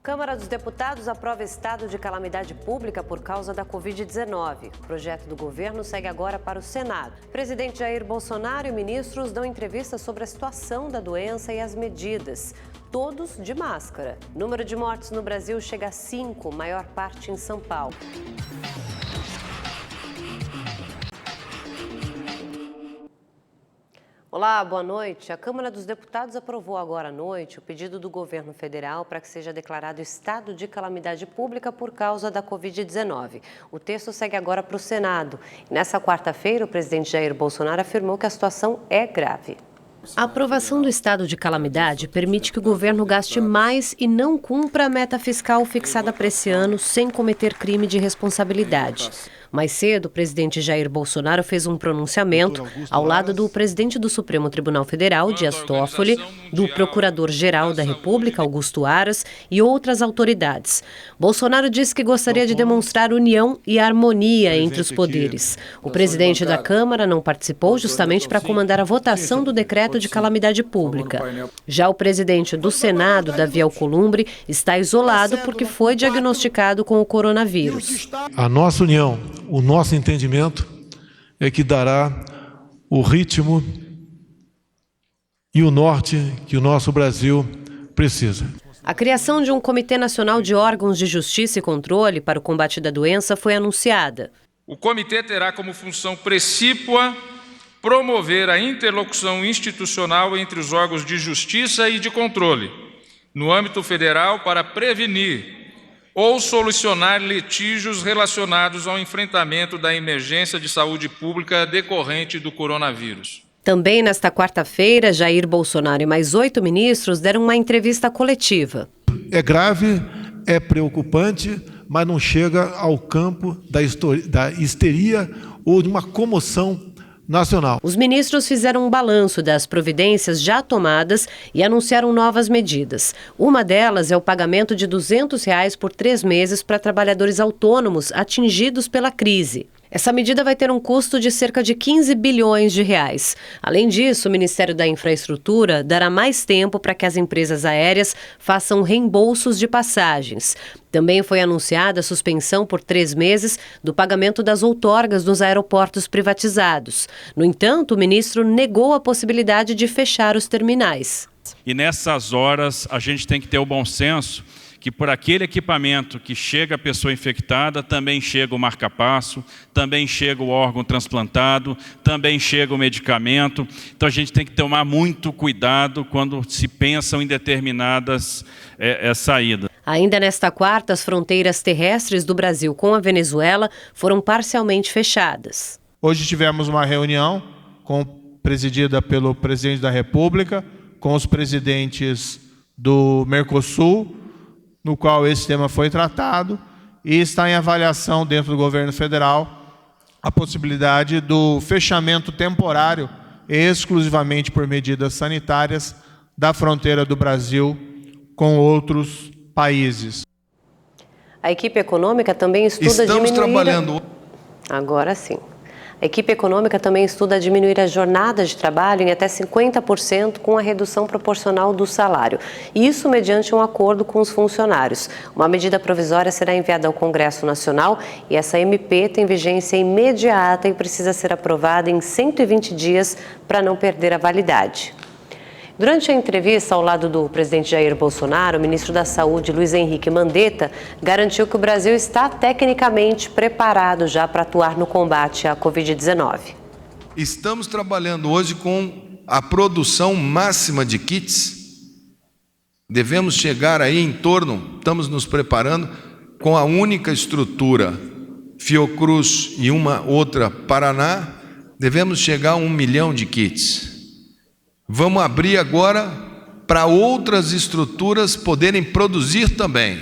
Câmara dos Deputados aprova estado de calamidade pública por causa da Covid-19. O projeto do governo segue agora para o Senado. Presidente Jair Bolsonaro e ministros dão entrevista sobre a situação da doença e as medidas. Todos de máscara. O número de mortes no Brasil chega a 5, maior parte em São Paulo. Olá, boa noite. A Câmara dos Deputados aprovou agora à noite o pedido do governo federal para que seja declarado estado de calamidade pública por causa da Covid-19. O texto segue agora para o Senado. Nessa quarta-feira, o presidente Jair Bolsonaro afirmou que a situação é grave. A aprovação do estado de calamidade permite que o governo gaste mais e não cumpra a meta fiscal fixada para esse ano sem cometer crime de responsabilidade. Mais cedo, o presidente Jair Bolsonaro fez um pronunciamento ao lado do presidente do Supremo Tribunal Federal, Dias Toffoli, do Procurador-Geral da República, Augusto Aras, e outras autoridades. Bolsonaro disse que gostaria de demonstrar união e harmonia entre os poderes. O presidente da Câmara não participou justamente para comandar a votação do decreto de calamidade pública. Já o presidente do Senado, Davi Alcolumbre, está isolado porque foi diagnosticado com o coronavírus. A nossa união, o nosso entendimento é que dará o ritmo e o norte que o nosso Brasil precisa. A criação de um Comitê Nacional de Órgãos de Justiça e Controle para o combate da doença foi anunciada. O comitê terá como função precípua promover a interlocução institucional entre os órgãos de justiça e de controle, no âmbito federal, para prevenir ou solucionar litígios relacionados ao enfrentamento da emergência de saúde pública decorrente do coronavírus. Também nesta quarta-feira, Jair Bolsonaro e mais 8 ministros deram uma entrevista coletiva. É grave, é preocupante, mas não chega ao campo da histeria ou de uma comoção nacional. Os ministros fizeram um balanço das providências já tomadas e anunciaram novas medidas. Uma delas é o pagamento de R$ 200 por 3 meses para trabalhadores autônomos atingidos pela crise. Essa medida vai ter um custo de cerca de 15 bilhões de reais. Além disso, o Ministério da Infraestrutura dará mais tempo para que as empresas aéreas façam reembolsos de passagens. Também foi anunciada a suspensão por 3 meses do pagamento das outorgas nos aeroportos privatizados. No entanto, o ministro negou a possibilidade de fechar os terminais. E nessas horas a gente tem que ter o bom senso que por aquele equipamento que chega a pessoa infectada, também chega o marca-passo, também chega o órgão transplantado, também chega o medicamento. Então a gente tem que tomar muito cuidado quando se pensam em determinadas saídas. Ainda nesta quarta, as fronteiras terrestres do Brasil com a Venezuela foram parcialmente fechadas. Hoje tivemos uma reunião presidida pelo presidente da República, com os presidentes do Mercosul, no qual esse tema foi tratado, e está em avaliação dentro do governo federal a possibilidade do fechamento temporário, exclusivamente por medidas sanitárias, da fronteira do Brasil com outros países. A equipe econômica também estuda Agora sim. A equipe econômica também estuda diminuir a jornada de trabalho em até 50% com a redução proporcional do salário. Isso mediante um acordo com os funcionários. Uma medida provisória será enviada ao Congresso Nacional e essa MP tem vigência imediata e precisa ser aprovada em 120 dias para não perder a validade. Durante a entrevista ao lado do presidente Jair Bolsonaro, o ministro da Saúde, Luiz Henrique Mandetta, garantiu que o Brasil está tecnicamente preparado já para atuar no combate à Covid-19. Estamos trabalhando hoje com a produção máxima de kits. Devemos chegar aí em torno, estamos nos preparando, com a única estrutura Fiocruz e uma outra Paraná, devemos chegar a 1 milhão de kits. Vamos abrir agora para outras estruturas poderem produzir também.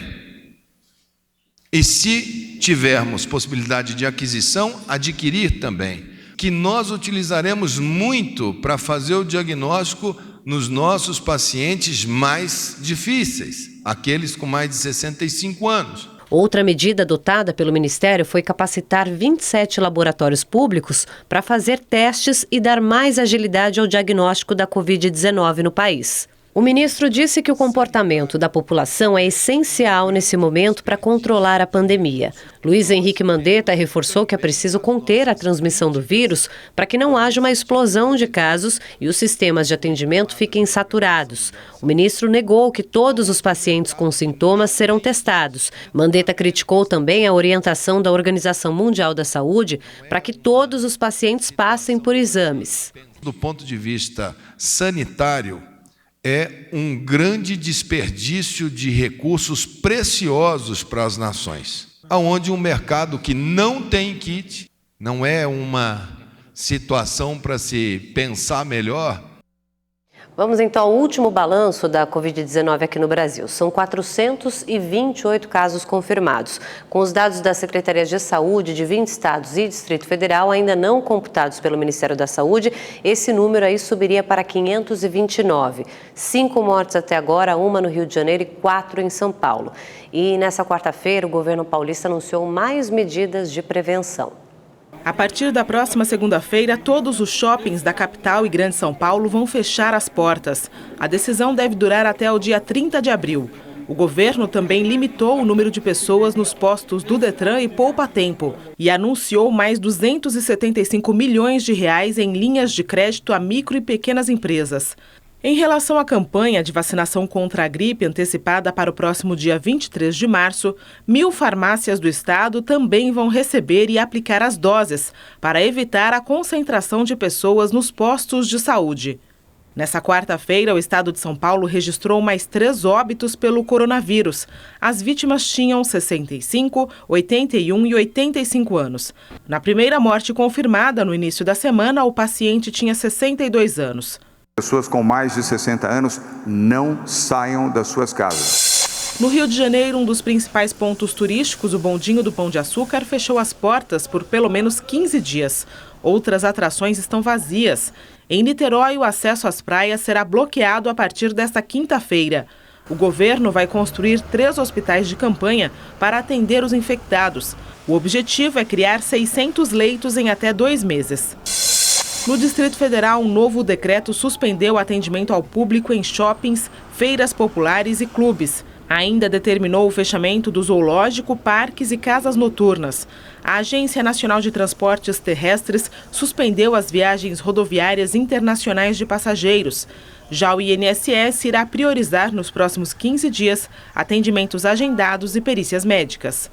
E se tivermos possibilidade de aquisição, adquirir também. Que nós utilizaremos muito para fazer o diagnóstico nos nossos pacientes mais difíceis, aqueles com mais de 65 anos. Outra medida adotada pelo Ministério foi capacitar 27 laboratórios públicos para fazer testes e dar mais agilidade ao diagnóstico da Covid-19 no país. O ministro disse que o comportamento da população é essencial nesse momento para controlar a pandemia. Luiz Henrique Mandetta reforçou que é preciso conter a transmissão do vírus para que não haja uma explosão de casos e os sistemas de atendimento fiquem saturados. O ministro negou que todos os pacientes com sintomas serão testados. Mandetta criticou também a orientação da Organização Mundial da Saúde para que todos os pacientes passem por exames. Do ponto de vista sanitário, é um grande desperdício de recursos preciosos para as nações, onde um mercado que não tem kit, não é uma situação para se pensar melhor. Vamos então ao último balanço da Covid-19 aqui no Brasil. São 428 casos confirmados. Com os dados da Secretaria de Saúde de 20 estados e Distrito Federal ainda não computados pelo Ministério da Saúde, esse número aí subiria para 529. 5 mortes até agora, 1 no Rio de Janeiro e 4 em São Paulo. E nessa quarta-feira, o governo paulista anunciou mais medidas de prevenção. A partir da próxima segunda-feira, todos os shoppings da capital e Grande São Paulo vão fechar as portas. A decisão deve durar até o dia 30 de abril. O governo também limitou o número de pessoas nos postos do Detran e Poupa Tempo e anunciou mais 275 milhões de reais em linhas de crédito a micro e pequenas empresas. Em relação à campanha de vacinação contra a gripe antecipada para o próximo dia 23 de março, 1.000 farmácias do estado também vão receber e aplicar as doses para evitar a concentração de pessoas nos postos de saúde. Nessa quarta-feira, o estado de São Paulo registrou mais 3 óbitos pelo coronavírus. As vítimas tinham 65, 81 e 85 anos. Na primeira morte confirmada no início da semana, o paciente tinha 62 anos. Pessoas com mais de 60 anos não saiam das suas casas. No Rio de Janeiro, um dos principais pontos turísticos, o Bondinho do Pão de Açúcar, fechou as portas por pelo menos 15 dias. Outras atrações estão vazias. Em Niterói, o acesso às praias será bloqueado a partir desta quinta-feira. O governo vai construir 3 hospitais de campanha para atender os infectados. O objetivo é criar 600 leitos em até 2 meses. No Distrito Federal, um novo decreto suspendeu o atendimento ao público em shoppings, feiras populares e clubes. Ainda determinou o fechamento do zoológico, parques e casas noturnas. A Agência Nacional de Transportes Terrestres suspendeu as viagens rodoviárias internacionais de passageiros. Já o INSS irá priorizar nos próximos 15 dias atendimentos agendados e perícias médicas.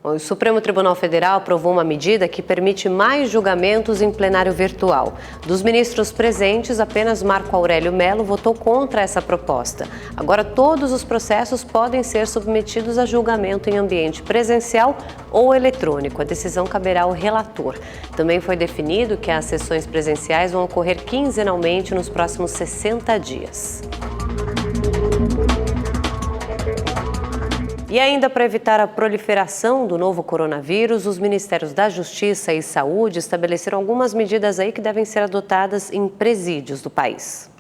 O Supremo Tribunal Federal aprovou uma medida que permite mais julgamentos em plenário virtual. Dos ministros presentes, apenas Marco Aurélio Mello votou contra essa proposta. Agora, todos os processos podem ser submetidos a julgamento em ambiente presencial ou eletrônico. A decisão caberá ao relator. Também foi definido que as sessões presenciais vão ocorrer quinzenalmente nos próximos 60 dias. E ainda para evitar a proliferação do novo coronavírus, os Ministérios da Justiça e Saúde estabeleceram algumas medidas aí que devem ser adotadas em presídios do país.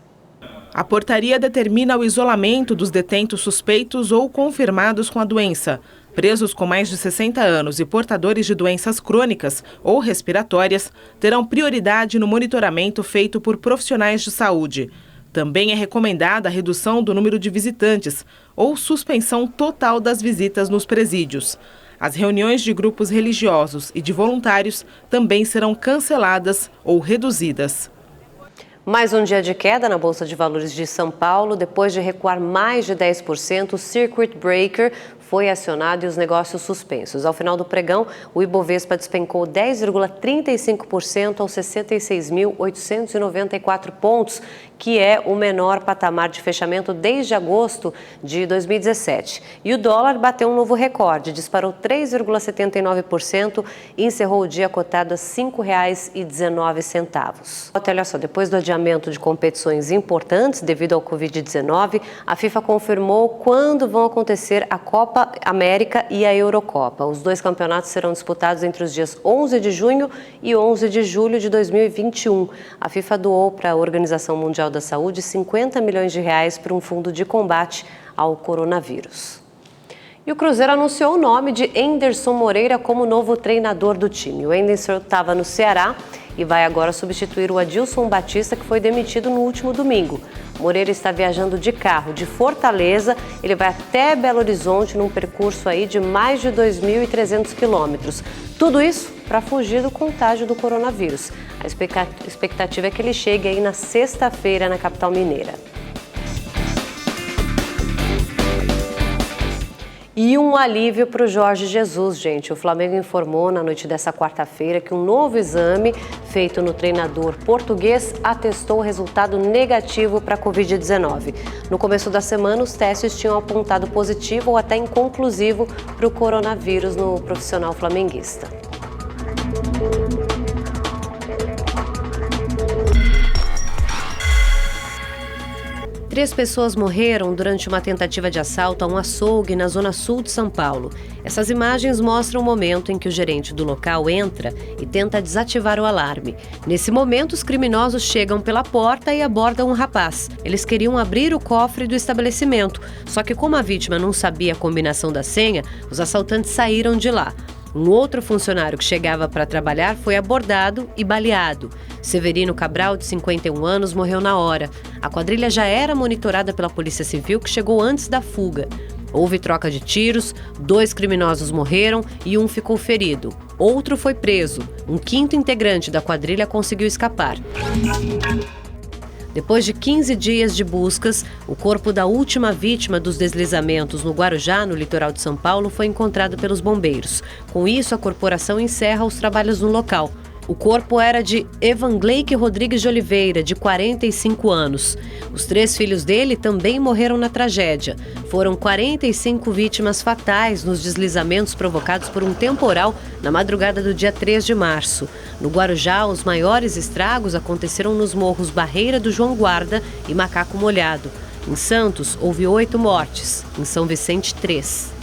A portaria determina o isolamento dos detentos suspeitos ou confirmados com a doença. Presos com mais de 60 anos e portadores de doenças crônicas ou respiratórias terão prioridade no monitoramento feito por profissionais de saúde. Também é recomendada a redução do número de visitantes ou suspensão total das visitas nos presídios. As reuniões de grupos religiosos e de voluntários também serão canceladas ou reduzidas. Mais um dia de queda na Bolsa de Valores de São Paulo. Depois de recuar mais de 10%, o Circuit Breaker foi acionado e os negócios suspensos. Ao final do pregão, o Ibovespa despencou 10,35% aos 66.894 pontos, que é o menor patamar de fechamento desde agosto de 2017. E o dólar bateu um novo recorde, disparou 3,79% e encerrou o dia cotado a R$ 5,19. Olha só, depois do adiamento de competições importantes devido ao Covid-19, a FIFA confirmou quando vão acontecer a Copa América e a Eurocopa. Os 2 campeonatos serão disputados entre os dias 11 de junho e 11 de julho de 2021. A FIFA doou para a Organização Mundial da Saúde 50 milhões de reais para um fundo de combate ao coronavírus. E o Cruzeiro anunciou o nome de Enderson Moreira como novo treinador do time. O Enderson estava no Ceará e vai agora substituir o Adilson Batista, que foi demitido no último domingo. Moreira está viajando de carro de Fortaleza. Ele vai até Belo Horizonte num percurso aí de mais de 2.300 quilômetros. Tudo isso para fugir do contágio do coronavírus. A expectativa é que ele chegue aí na sexta-feira na capital mineira. E um alívio para o Jorge Jesus, gente. O Flamengo informou na noite dessa quarta-feira que um novo exame feito no treinador português atestou resultado negativo para a Covid-19. No começo da semana, os testes tinham apontado positivo ou até inconclusivo para o coronavírus no profissional flamenguista. Três pessoas morreram durante uma tentativa de assalto a um açougue na zona sul de São Paulo. Essas imagens mostram o momento em que o gerente do local entra e tenta desativar o alarme. Nesse momento, os criminosos chegam pela porta e abordam um rapaz. Eles queriam abrir o cofre do estabelecimento, só que como a vítima não sabia a combinação da senha, os assaltantes saíram de lá. Um outro funcionário que chegava para trabalhar foi abordado e baleado. Severino Cabral, de 51 anos, morreu na hora. A quadrilha já era monitorada pela Polícia Civil, que chegou antes da fuga. Houve troca de tiros, 2 criminosos morreram e um ficou ferido. Outro foi preso. Um quinto integrante da quadrilha conseguiu escapar. Depois de 15 dias de buscas, o corpo da última vítima dos deslizamentos no Guarujá, no litoral de São Paulo, foi encontrado pelos bombeiros. Com isso, a corporação encerra os trabalhos no local. O corpo era de Evangleique Rodrigues de Oliveira, de 45 anos. Os 3 filhos dele também morreram na tragédia. Foram 45 vítimas fatais nos deslizamentos provocados por um temporal na madrugada do dia 3 de março. No Guarujá, os maiores estragos aconteceram nos morros Barreira do João Guarda e Macaco Molhado. Em Santos, houve 8 mortes. Em São Vicente, 3.